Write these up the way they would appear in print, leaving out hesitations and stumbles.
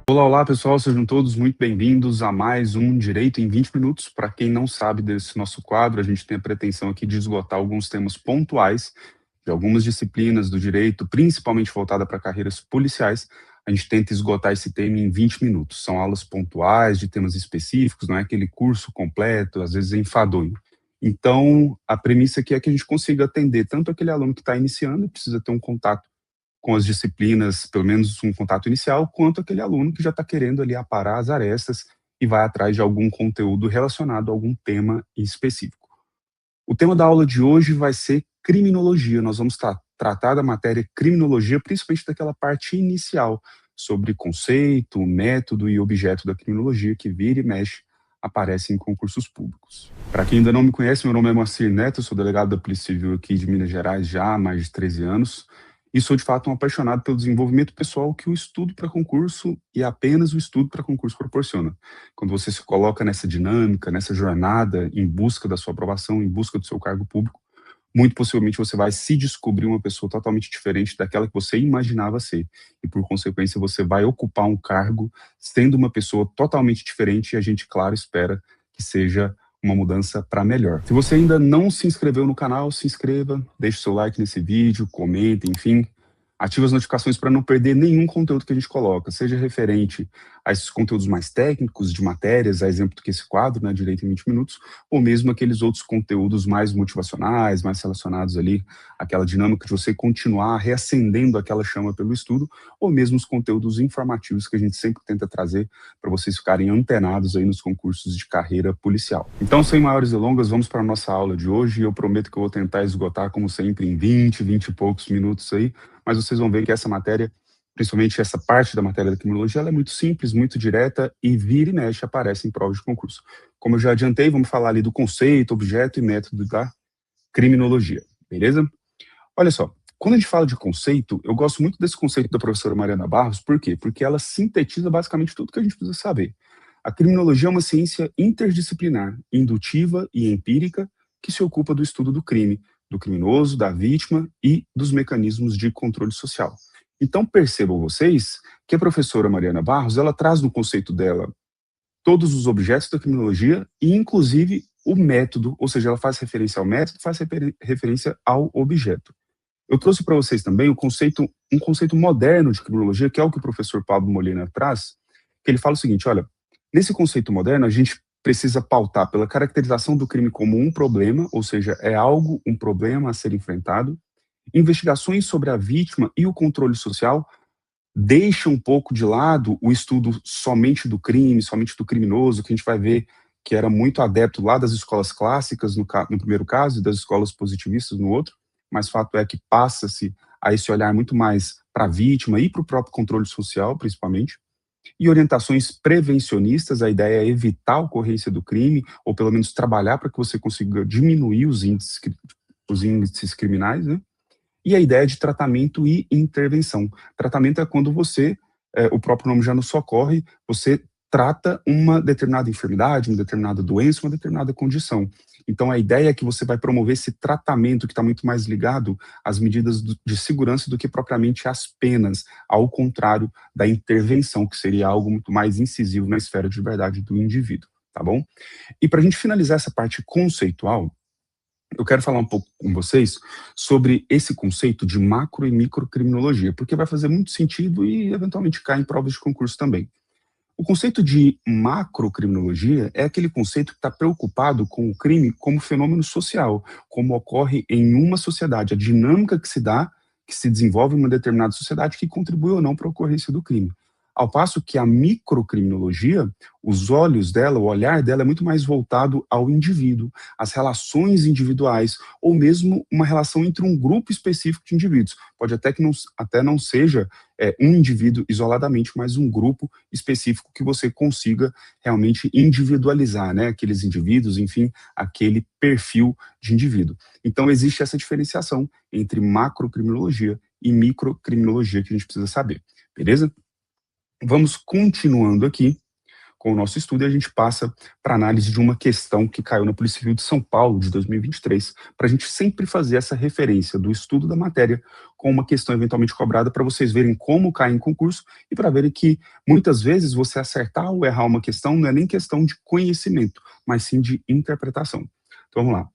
Olá, olá pessoal, sejam todos muito bem-vindos a mais um Direito em 20 minutos. Para quem não sabe desse nosso quadro, a gente tem a pretensão aqui de esgotar alguns temas pontuais de algumas disciplinas do direito, principalmente voltada para carreiras policiais. A gente tenta esgotar esse tema em 20 minutos. São aulas pontuais de temas específicos, não é aquele curso completo, às vezes é enfadonho. Então, a premissa aqui é que a gente consiga atender tanto aquele aluno que está iniciando e precisa ter um contato com as disciplinas, pelo menos um contato inicial, quanto aquele aluno que já está querendo ali aparar as arestas e vai atrás de algum conteúdo relacionado a algum tema específico. O tema da aula de hoje vai ser criminologia. Nós vamos tratar da matéria criminologia, principalmente daquela parte inicial, sobre conceito, método e objeto da criminologia, que vira e mexe aparece em concursos públicos. Para quem ainda não me conhece, meu nome é Moacir Neto, eu sou delegado da Polícia Civil aqui de Minas Gerais já há mais de 13 anos. E sou, de fato, um apaixonado pelo desenvolvimento pessoal que o estudo para concurso e apenas o estudo para concurso proporciona. Quando você se coloca nessa dinâmica, nessa jornada em busca da sua aprovação, em busca do seu cargo público, muito possivelmente você vai se descobrir uma pessoa totalmente diferente daquela que você imaginava ser. E, por consequência, você vai ocupar um cargo sendo uma pessoa totalmente diferente e a gente, claro, espera que seja uma mudança para melhor. Se você ainda não se inscreveu no canal, se inscreva, deixe seu like nesse vídeo, comente, enfim, ative as notificações para não perder nenhum conteúdo que a gente coloca, seja referente a esses conteúdos mais técnicos, de matérias, a exemplo do que esse quadro, né, Direito em 20 minutos, ou mesmo aqueles outros conteúdos mais motivacionais, mais relacionados ali àquela dinâmica de você continuar reacendendo aquela chama pelo estudo, ou mesmo os conteúdos informativos que a gente sempre tenta trazer para vocês ficarem antenados aí nos concursos de carreira policial. Então, sem maiores delongas, vamos para a nossa aula de hoje, e eu prometo que eu vou tentar esgotar, como sempre, em 20 e poucos minutos aí, mas vocês vão ver que essa matéria, principalmente essa parte da matéria da criminologia, ela é muito simples, muito direta e vira e mexe aparece em provas de concurso. Como eu já adiantei, vamos falar ali do conceito, objeto e método da criminologia, beleza? Olha só, quando a gente fala de conceito, eu gosto muito desse conceito da professora Mariana Barros, por quê? Porque ela sintetiza basicamente tudo que a gente precisa saber. A criminologia é uma ciência interdisciplinar, indutiva e empírica, que se ocupa do estudo do crime, do criminoso, da vítima e dos mecanismos de controle social. Então percebam vocês que a professora Mariana Barros, ela traz no conceito dela todos os objetos da criminologia e inclusive o método, ou seja, ela faz referência ao método, faz referência ao objeto. Eu trouxe para vocês também um conceito moderno de criminologia, que é o que o professor Pablo Molina traz, que ele fala o seguinte, olha, nesse conceito moderno a gente precisa pautar pela caracterização do crime como um problema, ou seja, é algo, um problema a ser enfrentado, investigações sobre a vítima e o controle social deixa um pouco de lado o estudo somente do crime, somente do criminoso, que a gente vai ver que era muito adepto lá das escolas clássicas, no primeiro caso, e das escolas positivistas no outro, mas fato é que passa-se a esse olhar muito mais para a vítima e para o próprio controle social, principalmente, e orientações prevencionistas, a ideia é evitar a ocorrência do crime, ou pelo menos trabalhar para que você consiga diminuir os índices criminais, né? E a ideia de tratamento e intervenção. Tratamento é quando você, o próprio nome já nos socorre, você trata uma determinada enfermidade, uma determinada doença, uma determinada condição. Então, a ideia é que você vai promover esse tratamento que está muito mais ligado às medidas de segurança do que propriamente às penas, ao contrário da intervenção, que seria algo muito mais incisivo na esfera de liberdade do indivíduo, tá bom? E para a gente finalizar essa parte conceitual, eu quero falar um pouco com vocês sobre esse conceito de macro e microcriminologia, porque vai fazer muito sentido e eventualmente cai em provas de concurso também. O conceito de macrocriminologia é aquele conceito que está preocupado com o crime como fenômeno social, como ocorre em uma sociedade, a dinâmica que se dá, que se desenvolve em uma determinada sociedade que contribui ou não para a ocorrência do crime. Ao passo que a microcriminologia, os olhos dela, o olhar dela é muito mais voltado ao indivíduo, às relações individuais, ou mesmo uma relação entre um grupo específico de indivíduos. Pode até não seja um indivíduo isoladamente, mas um grupo específico que você consiga realmente individualizar, né? Aqueles indivíduos, enfim, aquele perfil de indivíduo. Então, existe essa diferenciação entre macrocriminologia e microcriminologia que a gente precisa saber, beleza? Vamos continuando aqui com o nosso estudo e a gente passa para análise de uma questão que caiu na Polícia Civil de São Paulo, de 2023, para a gente sempre fazer essa referência do estudo da matéria com uma questão eventualmente cobrada para vocês verem como cai em concurso e para verem que muitas vezes você acertar ou errar uma questão não é nem questão de conhecimento, mas sim de interpretação. Então vamos lá.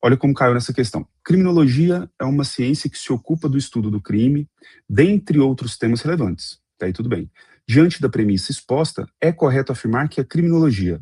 Olha como caiu nessa questão. Criminologia é uma ciência que se ocupa do estudo do crime, dentre outros temas relevantes. Tá aí tudo bem. Diante da premissa exposta, é correto afirmar que a criminologia,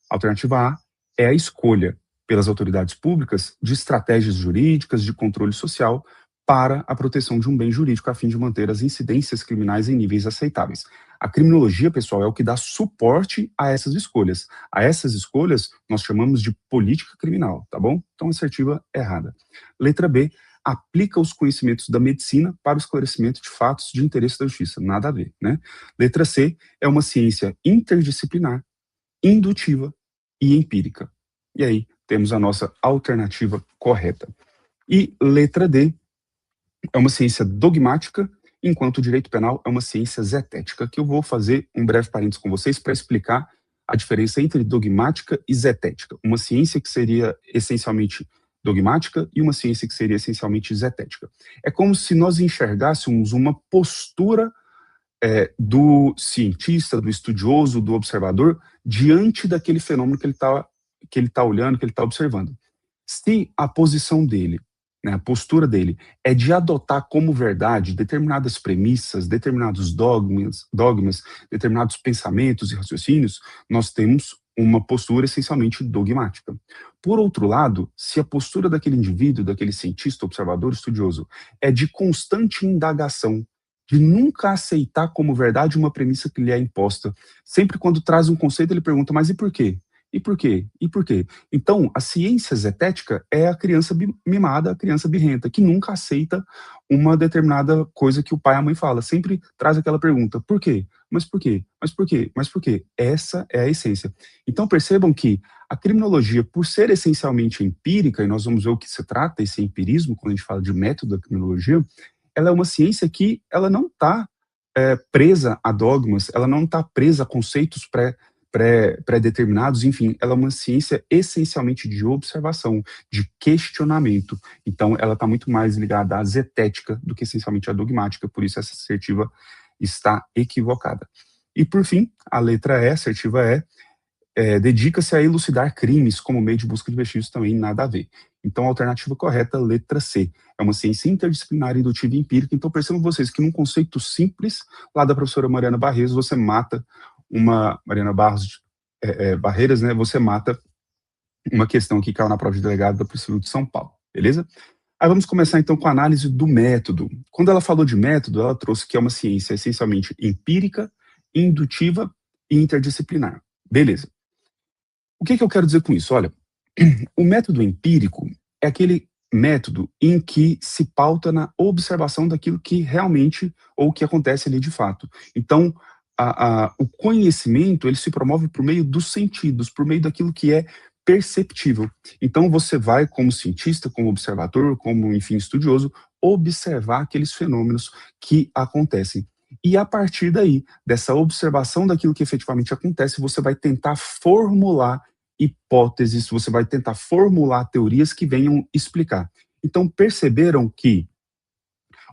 alternativa A, é a escolha pelas autoridades públicas de estratégias jurídicas de controle social para a proteção de um bem jurídico a fim de manter as incidências criminais em níveis aceitáveis. A criminologia, pessoal, é o que dá suporte a essas escolhas. A essas escolhas nós chamamos de política criminal, tá bom? Então, assertiva errada. Letra B, aplica os conhecimentos da medicina para o esclarecimento de fatos de interesse da justiça. Nada a ver, né? Letra C, é uma ciência interdisciplinar, indutiva e empírica. E aí temos a nossa alternativa correta. E letra D, é uma ciência dogmática, enquanto o direito penal é uma ciência zetética, que eu vou fazer um breve parênteses com vocês para explicar a diferença entre dogmática e zetética. Uma ciência que seria essencialmente dogmática e uma ciência que seria essencialmente zetética. É como se nós enxergássemos uma postura do cientista, do estudioso, do observador, diante daquele fenômeno que ele tá olhando, que ele está observando. Se a posição dele, né, a postura dele, é de adotar como verdade determinadas premissas, determinados dogmas, determinados pensamentos e raciocínios, nós temos uma postura essencialmente dogmática. Por outro lado, se a postura daquele indivíduo, daquele cientista, observador, estudioso, é de constante indagação, de nunca aceitar como verdade uma premissa que lhe é imposta, sempre quando traz um conceito, ele pergunta, mas e por quê? E por quê? E por quê? Então, a ciência zetética é a criança mimada, a criança birrenta, que nunca aceita uma determinada coisa que o pai e a mãe falam. Sempre traz aquela pergunta, por quê? Mas por quê? Mas por quê? Mas por quê? Essa é a essência. Então, percebam que a criminologia, por ser essencialmente empírica, e nós vamos ver o que se trata, esse empirismo, quando a gente fala de método da criminologia, ela é uma ciência que ela não está presa a dogmas, ela não está presa a conceitos pré-determinados, enfim, ela é uma ciência essencialmente de observação, de questionamento. Então, ela está muito mais ligada à zetética do que essencialmente à dogmática, por isso essa assertiva está equivocada. E, por fim, a letra E, assertiva dedica-se a elucidar crimes como meio de busca de vestígios, também nada a ver. Então, a alternativa correta, letra C. É uma ciência interdisciplinar, indutiva e empírica. Então, percebam vocês que num conceito simples, lá da professora Mariana Barreiros, você mata Mariana Barreiras, né? Você mata uma questão que caiu na prova de delegado da Polícia Civil de São Paulo, beleza? Aí vamos começar então com a análise do método. Quando ela falou de método, ela trouxe que é uma ciência essencialmente empírica, indutiva e interdisciplinar. Beleza. O que eu quero dizer com isso? Olha, o método empírico é aquele método em que se pauta na observação daquilo que realmente, ou que acontece ali de fato. Então, o conhecimento, ele se promove por meio dos sentidos, por meio daquilo que é perceptível. Então, você vai, como cientista, como observador, como, enfim, estudioso, observar aqueles fenômenos que acontecem. E a partir daí, dessa observação daquilo que efetivamente acontece, você vai tentar formular hipóteses, você vai tentar formular teorias que venham explicar. Então, perceberam que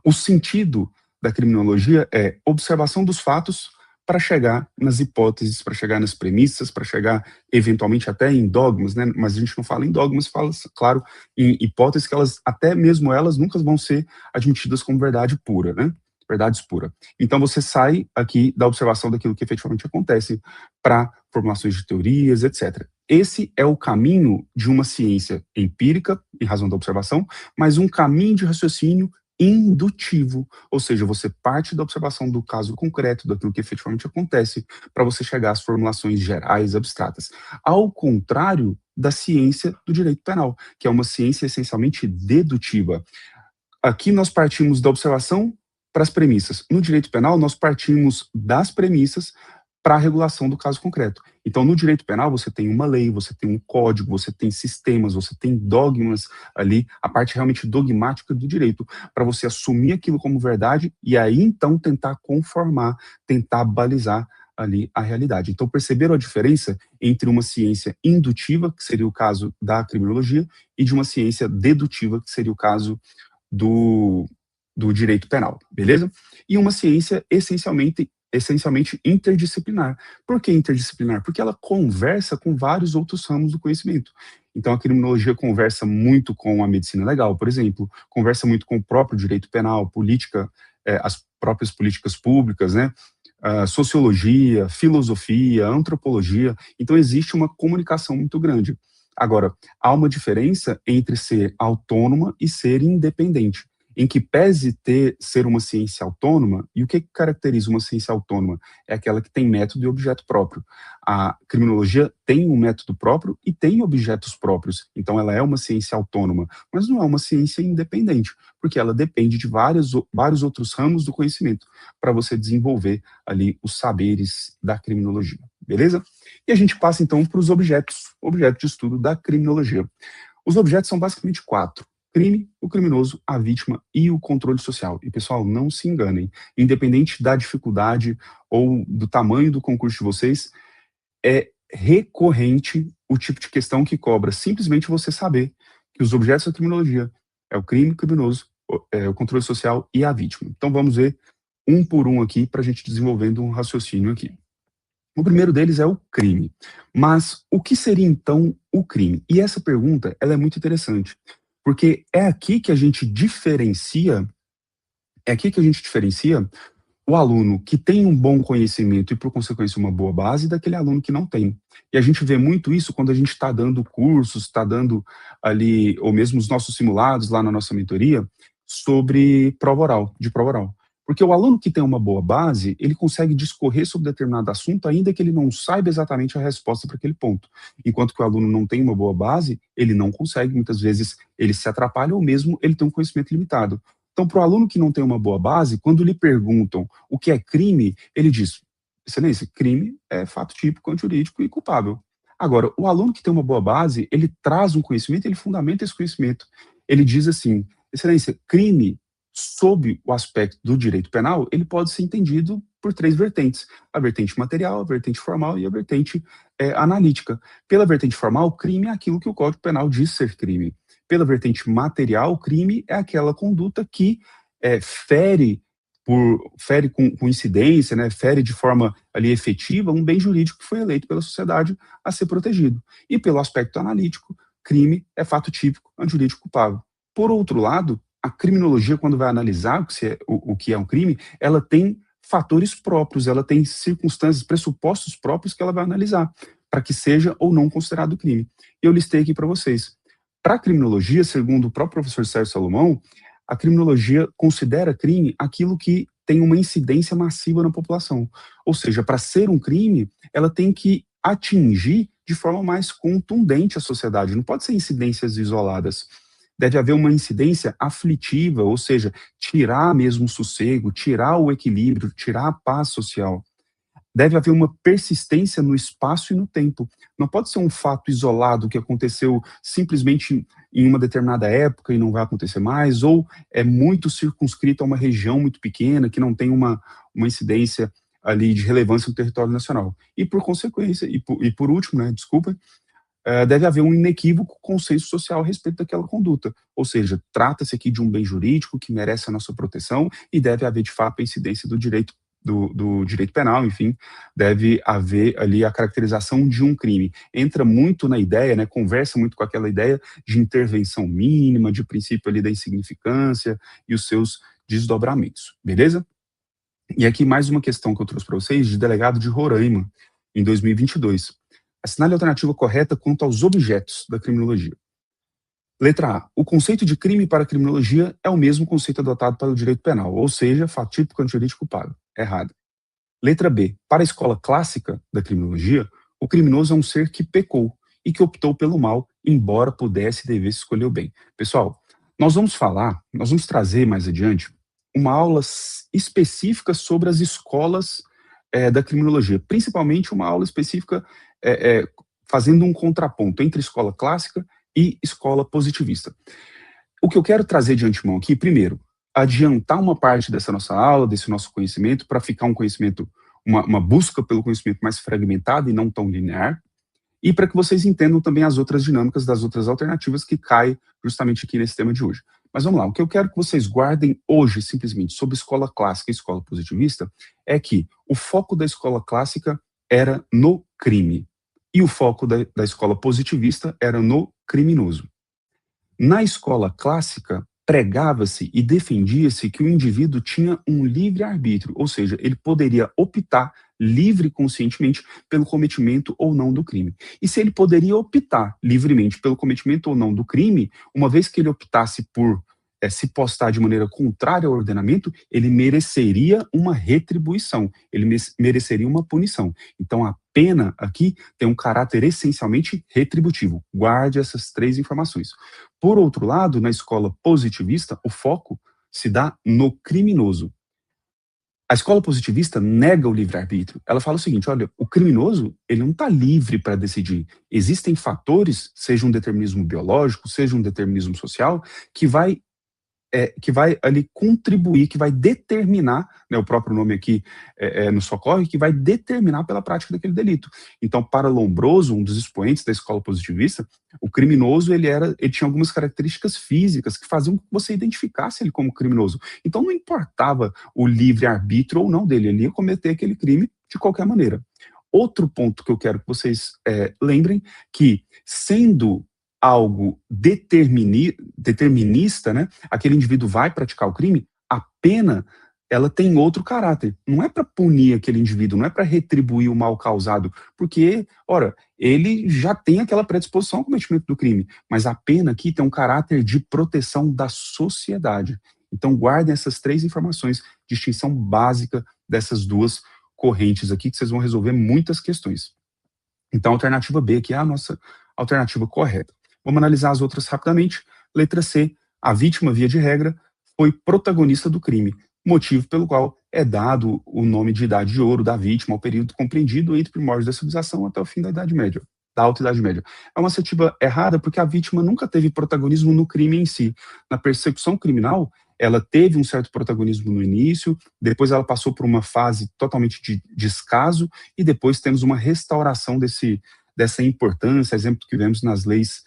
o sentido da criminologia é observação dos fatos para chegar nas hipóteses, para chegar nas premissas, para chegar eventualmente até em dogmas, né? Mas a gente não fala em dogmas, fala, claro, em hipóteses que elas, até mesmo elas, nunca vão ser admitidas como verdade pura, né? Verdades pura. Então você sai aqui da observação daquilo que efetivamente acontece para formulações de teorias, etc. Esse é o caminho de uma ciência empírica, em razão da observação, mas um caminho de raciocínio indutivo, ou seja, você parte da observação do caso concreto, daquilo que efetivamente acontece, para você chegar às formulações gerais, abstratas. Ao contrário da ciência do direito penal, que é uma ciência essencialmente dedutiva. Aqui nós partimos da observação para as premissas. No direito penal, nós partimos das premissas para a regulação do caso concreto. Então, no direito penal, você tem uma lei, você tem um código, você tem sistemas, você tem dogmas ali, a parte realmente dogmática do direito, para você assumir aquilo como verdade e aí, então, tentar conformar, tentar balizar ali a realidade. Então, perceberam a diferença entre uma ciência indutiva, que seria o caso da criminologia, e de uma ciência dedutiva, que seria o caso do, do direito penal, beleza? E uma ciência essencialmente interdisciplinar. Por que interdisciplinar? Porque ela conversa com vários outros ramos do conhecimento. Então, a criminologia conversa muito com a medicina legal, por exemplo, conversa muito com o próprio direito penal, política, as próprias políticas públicas, né? Sociologia, filosofia, antropologia. Então, existe uma comunicação muito grande. Agora, há uma diferença entre ser autônoma e ser independente, em que pese ser uma ciência autônoma, e o que caracteriza uma ciência autônoma? É aquela que tem método e objeto próprio. A criminologia tem um método próprio e tem objetos próprios, então ela é uma ciência autônoma, mas não é uma ciência independente, porque ela depende de vários outros ramos do conhecimento para você desenvolver ali os saberes da criminologia, beleza? E a gente passa então para os objetos de estudo da criminologia. Os objetos são basicamente 4. Crime, o criminoso, a vítima e o controle social. E, pessoal, não se enganem. Independente da dificuldade ou do tamanho do concurso de vocês, é recorrente o tipo de questão que cobra simplesmente você saber que os objetos da criminologia é o crime, o criminoso, o controle social e a vítima. Então, vamos ver um por um aqui para a gente desenvolvendo um raciocínio aqui. O primeiro deles é o crime. Mas o que seria, então, o crime? E essa pergunta, ela é muito interessante. Porque é aqui que a gente diferencia o aluno que tem um bom conhecimento e, por consequência, uma boa base, daquele aluno que não tem. E a gente vê muito isso quando a gente está dando cursos, está dando ali, ou mesmo os nossos simulados lá na nossa mentoria, sobre prova oral, de prova oral. Porque o aluno que tem uma boa base, ele consegue discorrer sobre determinado assunto, ainda que ele não saiba exatamente a resposta para aquele ponto. Enquanto que o aluno não tem uma boa base, ele não consegue, muitas vezes ele se atrapalha ou mesmo ele tem um conhecimento limitado. Então, para o aluno que não tem uma boa base, quando lhe perguntam o que é crime, ele diz, excelência, crime é fato típico, antijurídico e culpável. Agora, o aluno que tem uma boa base, ele traz um conhecimento, ele fundamenta esse conhecimento. Ele diz assim, excelência, crime sob o aspecto do direito penal, ele pode ser entendido por 3 vertentes. A vertente material, a vertente formal e a vertente analítica. Pela vertente formal, crime é aquilo que o Código Penal diz ser crime. Pela vertente material, crime é aquela conduta que fere com incidência, né, fere de forma ali efetiva um bem jurídico que foi eleito pela sociedade a ser protegido. E pelo aspecto analítico, crime é fato típico, antijurídico culpável. Por outro lado, a criminologia, quando vai analisar o que é um crime, ela tem fatores próprios, ela tem circunstâncias, pressupostos próprios que ela vai analisar, para que seja ou não considerado crime. E eu listei aqui para vocês. Para a criminologia, segundo o próprio professor Sérgio Salomão, a criminologia considera crime aquilo que tem uma incidência massiva na população. Ou seja, para ser um crime, ela tem que atingir de forma mais contundente a sociedade, não pode ser incidências isoladas. Deve haver uma incidência aflitiva, ou seja, tirar mesmo o sossego, tirar o equilíbrio, tirar a paz social. Deve haver uma persistência no espaço e no tempo. Não pode ser um fato isolado que aconteceu simplesmente em uma determinada época e não vai acontecer mais, ou é muito circunscrito a uma região muito pequena que não tem uma incidência ali de relevância no território nacional. E por consequência, e por último, né, desculpa, deve haver um inequívoco consenso social a respeito daquela conduta. Ou seja, trata-se aqui de um bem jurídico que merece a nossa proteção e deve haver, de fato, a incidência do direito penal, enfim, deve haver ali a caracterização de um crime. Entra muito na ideia, né, conversa muito com aquela ideia de intervenção mínima, de princípio ali da insignificância e os seus desdobramentos, beleza? E aqui mais uma questão que eu trouxe para vocês, de delegado de Roraima, em 2022. Assinale a alternativa correta quanto aos objetos da criminologia. Letra A. O conceito de crime para a criminologia é o mesmo conceito adotado para o direito penal, ou seja, fato típico, antijurídico culpável. Errado. Letra B. Para a escola clássica da criminologia, o criminoso é um ser que pecou e que optou pelo mal, embora pudesse e devesse escolher o bem. Pessoal, nós vamos trazer mais adiante uma aula específica sobre as escolas da criminologia, principalmente uma aula específica fazendo um contraponto entre escola clássica e escola positivista. O que eu quero trazer de antemão aqui, primeiro, adiantar uma parte dessa nossa aula, desse nosso conhecimento, para ficar um conhecimento uma busca pelo conhecimento mais fragmentada e não tão linear, e para que vocês entendam também as outras dinâmicas das outras alternativas que caem justamente aqui nesse tema de hoje. Mas vamos lá, o que eu quero que vocês guardem hoje, simplesmente, sobre escola clássica e escola positivista, é que o foco da escola clássica era no crime, e o foco da escola positivista era no criminoso. Na escola clássica, pregava-se e defendia-se que o indivíduo tinha um livre-arbítrio, ou seja, ele poderia optar livre e conscientemente pelo cometimento ou não do crime. E se ele poderia optar livremente pelo cometimento ou não do crime, uma vez que ele optasse por se postar de maneira contrária ao ordenamento, ele mereceria uma retribuição, ele mereceria uma punição. Então, a pena aqui tem um caráter essencialmente retributivo. Guarde essas três informações. Por outro lado, na escola positivista, o foco se dá no criminoso. A escola positivista nega o livre-arbítrio. Ela fala o seguinte, olha, o criminoso, ele não está livre para decidir. Existem fatores, seja um determinismo biológico, seja um determinismo social, que vai ali contribuir, que vai determinar, né, o próprio nome aqui nos socorre, que vai determinar pela prática daquele delito. Então, para Lombroso, um dos expoentes da escola positivista, o criminoso ele tinha algumas características físicas que faziam que você identificasse ele como criminoso. Então, não importava o livre-arbítrio ou não dele, ele ia cometer aquele crime de qualquer maneira. Outro ponto que eu quero que vocês lembrem, que sendo algo determinista, né, aquele indivíduo vai praticar o crime, a pena ela tem outro caráter. Não é para punir aquele indivíduo, não é para retribuir o mal causado, porque, ora, ele já tem aquela predisposição ao cometimento do crime, mas a pena aqui tem um caráter de proteção da sociedade. Então, guardem essas três informações, distinção básica dessas duas correntes aqui, que vocês vão resolver muitas questões. Então, a alternativa B aqui é a nossa alternativa correta. Vamos analisar as outras rapidamente. Letra C, a vítima, via de regra, foi protagonista do crime, motivo pelo qual é dado o nome de idade de ouro da vítima ao período compreendido entre primórdios da civilização até o fim da Idade Média, da Alta Idade Média. É uma assertiva errada porque a vítima nunca teve protagonismo no crime em si. Na persecução criminal, ela teve um certo protagonismo no início, depois ela passou por uma fase totalmente de descaso e depois temos uma restauração dessa importância, exemplo que vemos nas leis,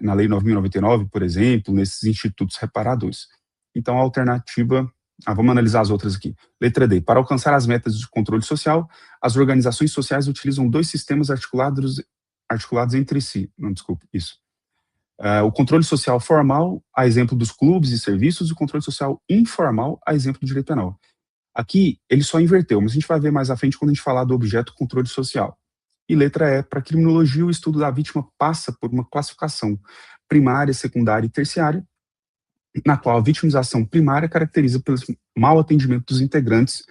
na Lei 9.099, por exemplo, nesses institutos reparadores. Então, a alternativa, vamos analisar as outras aqui. Letra D, para alcançar as metas de controle social, as organizações sociais utilizam dois sistemas articulados entre si. Não, desculpe, isso. O controle social formal, a exemplo dos clubes e serviços, e o controle social informal, a exemplo do direito penal. Aqui, ele só inverteu, mas a gente vai ver mais à frente quando a gente falar do objeto controle social. E letra E, para criminologia, o estudo da vítima passa por uma classificação primária, secundária e terciária, na qual a vitimização primária caracteriza pelo mau atendimento dos integrantes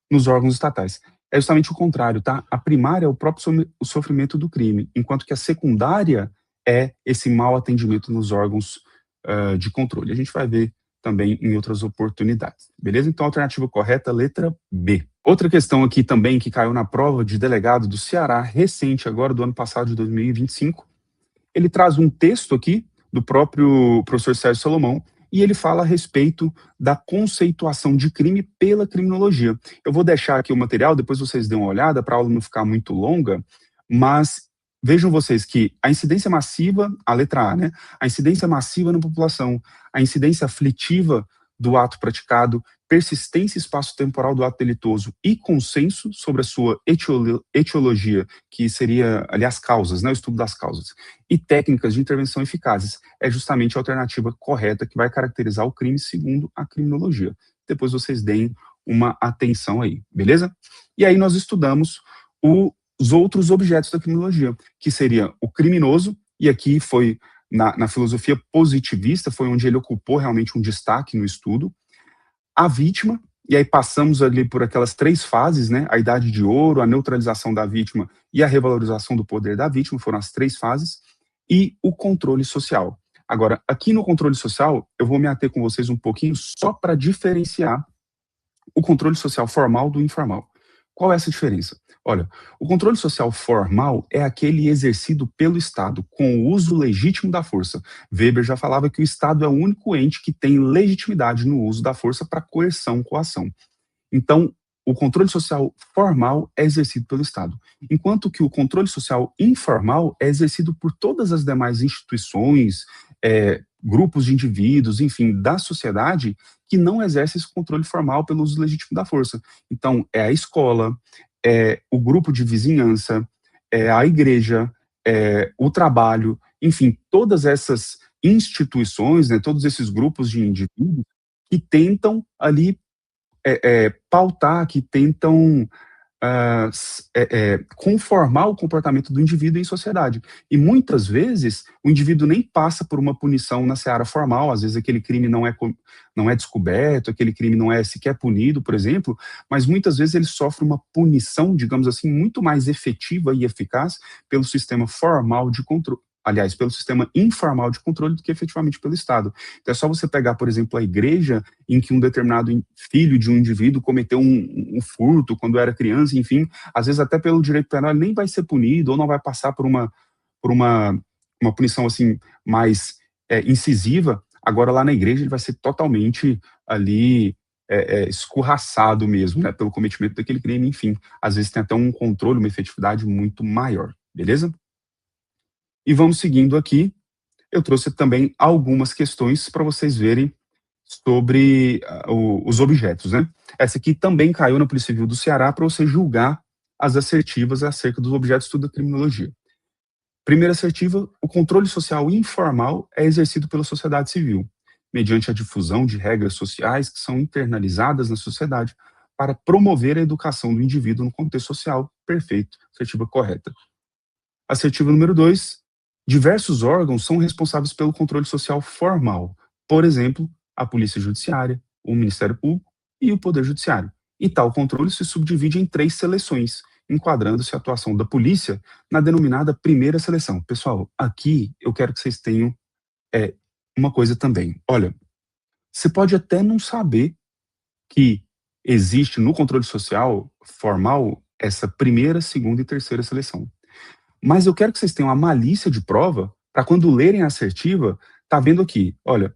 nos órgãos estatais. É justamente o contrário, tá? A primária é o próprio sofrimento do crime, enquanto que a secundária é esse mau atendimento nos órgãos de controle. A gente vai ver também em outras oportunidades, beleza? Então, a alternativa correta, letra B. Outra questão aqui também que caiu na prova de delegado do Ceará, recente agora, do ano passado, de 2025, ele traz um texto aqui do próprio professor Sérgio Salomão, e ele fala a respeito da conceituação de crime pela criminologia. Eu vou deixar aqui o material, depois vocês dêem uma olhada, para a aula não ficar muito longa, mas vejam vocês que a incidência massiva, a letra A, né? A incidência massiva na população, a incidência aflitiva do ato praticado, persistência espaço-temporal do ato delitoso e consenso sobre a sua etiologia, que seria ali as causas, né, o estudo das causas, e técnicas de intervenção eficazes, é justamente a alternativa correta que vai caracterizar o crime segundo a criminologia. Depois vocês deem uma atenção aí, beleza? E aí nós estudamos os outros objetos da criminologia, que seria o criminoso, e aqui foi na filosofia positivista, foi onde ele ocupou realmente um destaque no estudo, a vítima, e aí passamos ali por aquelas três fases, né? A idade de ouro, a neutralização da vítima e a revalorização do poder da vítima, foram as três fases, e o controle social. Agora, aqui no controle social, eu vou me ater com vocês um pouquinho só para diferenciar o controle social formal do informal. Qual é essa diferença? Olha, o controle social formal é aquele exercido pelo Estado com o uso legítimo da força. Weber já falava que o Estado é o único ente que tem legitimidade no uso da força para coerção, coação. Então, o controle social formal é exercido pelo Estado, enquanto que o controle social informal é exercido por todas as demais instituições, grupos de indivíduos, enfim, da sociedade, que não exercem esse controle formal pelo uso legítimo da força. Então, é a escola, é o grupo de vizinhança, é a igreja, é o trabalho, enfim, todas essas instituições, né, todos esses grupos de indivíduos que tentam ali pautar, que tentam conformar o comportamento do indivíduo em sociedade. E muitas vezes o indivíduo nem passa por uma punição na seara formal, às vezes aquele crime não é descoberto, aquele crime não é sequer punido, por exemplo, mas muitas vezes ele sofre uma punição, digamos assim, muito mais efetiva e eficaz pelo sistema formal de controle. Aliás, pelo sistema informal de controle do que efetivamente pelo Estado. Então é só você pegar, por exemplo, a igreja em que um determinado filho de um indivíduo cometeu um furto quando era criança, enfim, às vezes até pelo direito penal ele nem vai ser punido ou não vai passar por uma punição assim mais incisiva. Agora lá na igreja ele vai ser totalmente ali escorraçado mesmo, né, pelo cometimento daquele crime, enfim. Às vezes tem até um controle, uma efetividade muito maior, beleza? E vamos seguindo aqui. Eu trouxe também algumas questões para vocês verem sobre os objetos, né? Essa aqui também caiu na Polícia Civil do Ceará para você julgar as assertivas acerca dos objetos estudo da criminologia. Primeira assertiva, o controle social informal é exercido pela sociedade civil, mediante a difusão de regras sociais que são internalizadas na sociedade para promover a educação do indivíduo no contexto social. Perfeito, assertiva correta. Assertiva número 2, diversos órgãos são responsáveis pelo controle social formal, por exemplo, a Polícia Judiciária, o Ministério Público e o Poder Judiciário. E tal controle se subdivide em 3 seleções, enquadrando-se a atuação da polícia na denominada primeira seleção. Pessoal, aqui eu quero que vocês tenham uma coisa também. Olha, você pode até não saber que existe no controle social formal essa primeira, segunda e terceira seleção. Mas eu quero que vocês tenham a malícia de prova para quando lerem a assertiva, tá vendo aqui, olha,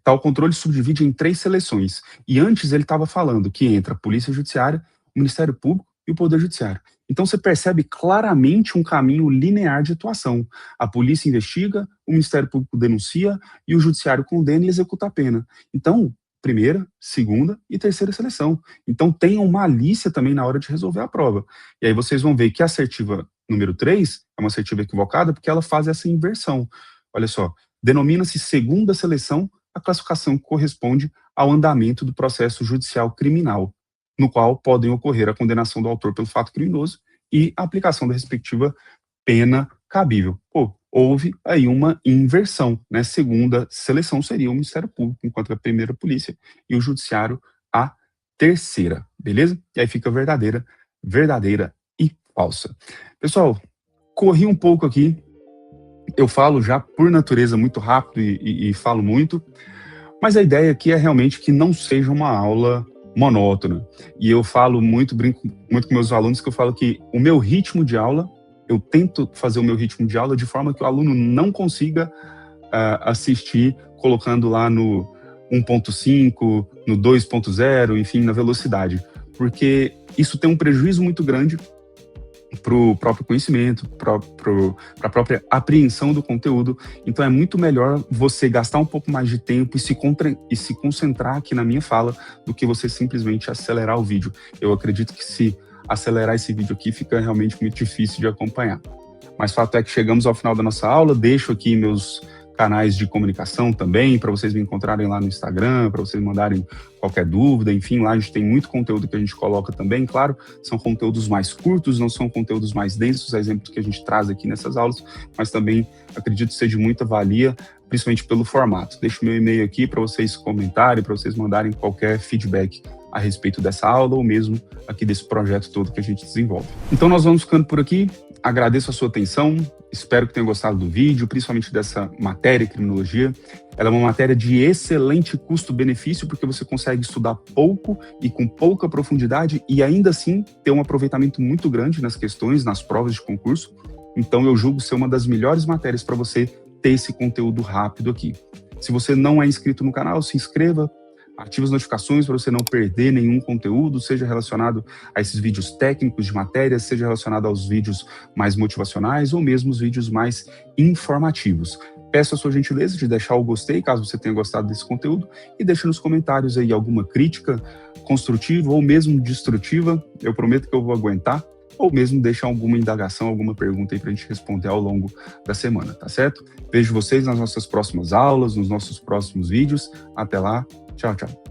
tal controle subdivide em 3 seleções. E antes ele estava falando que entra a Polícia Judiciária, o Ministério Público e o Poder Judiciário. Então você percebe claramente um caminho linear de atuação. A polícia investiga, o Ministério Público denuncia e o Judiciário condena e executa a pena. Então, primeira, segunda e terceira seleção. Então tenham malícia também na hora de resolver a prova. E aí vocês vão ver que a assertiva número 3 é uma assertiva equivocada porque ela faz essa inversão. Olha só, denomina-se segunda seleção a classificação que corresponde ao andamento do processo judicial criminal, no qual podem ocorrer a condenação do autor pelo fato criminoso e a aplicação da respectiva pena cabível. Houve aí uma inversão, né? Segunda seleção seria o Ministério Público, enquanto a primeira polícia e o Judiciário a terceira, beleza? E aí fica verdadeira e falsa. Pessoal, corri um pouco aqui, eu falo já por natureza muito rápido e falo muito, mas a ideia aqui é realmente que não seja uma aula monótona. E eu falo muito, brinco muito com meus alunos, que eu falo que o meu ritmo de aula, eu tento fazer o meu ritmo de aula de forma que o aluno não consiga assistir colocando lá no 1.5, no 2.0, enfim, na velocidade. Porque isso tem um prejuízo muito grande para o próprio conhecimento, para a própria apreensão do conteúdo. Então é muito melhor você gastar um pouco mais de tempo e se concentrar aqui na minha fala do que você simplesmente acelerar o vídeo. Eu acredito que se acelerar esse vídeo aqui fica realmente muito difícil de acompanhar. Mas fato é que chegamos ao final da nossa aula, deixo aqui meus canais de comunicação também, para vocês me encontrarem lá no Instagram, para vocês mandarem qualquer dúvida, enfim, lá a gente tem muito conteúdo que a gente coloca também, claro, são conteúdos mais curtos, não são conteúdos mais densos, exemplos que a gente traz aqui nessas aulas, mas também acredito ser de muita valia, principalmente pelo formato. Deixo meu e-mail aqui para vocês comentarem, para vocês mandarem qualquer feedback a respeito dessa aula ou mesmo aqui desse projeto todo que a gente desenvolve. Então nós vamos ficando por aqui, agradeço a sua atenção, espero que tenham gostado do vídeo, principalmente dessa matéria, criminologia. Ela é uma matéria de excelente custo-benefício, porque você consegue estudar pouco e com pouca profundidade e ainda assim ter um aproveitamento muito grande nas questões, nas provas de concurso. Então eu julgo ser uma das melhores matérias para você ter esse conteúdo rápido aqui. Se você não é inscrito no canal, se inscreva, Ative as notificações para você não perder nenhum conteúdo, seja relacionado a esses vídeos técnicos de matérias, seja relacionado aos vídeos mais motivacionais ou mesmo os vídeos mais informativos. Peço a sua gentileza de deixar o gostei, caso você tenha gostado desse conteúdo, e deixe nos comentários aí alguma crítica construtiva ou mesmo destrutiva. Eu prometo que eu vou aguentar, ou mesmo deixar alguma indagação, alguma pergunta aí para a gente responder ao longo da semana, tá certo? Vejo vocês nas nossas próximas aulas, nos nossos próximos vídeos. Até lá, tchau, tchau.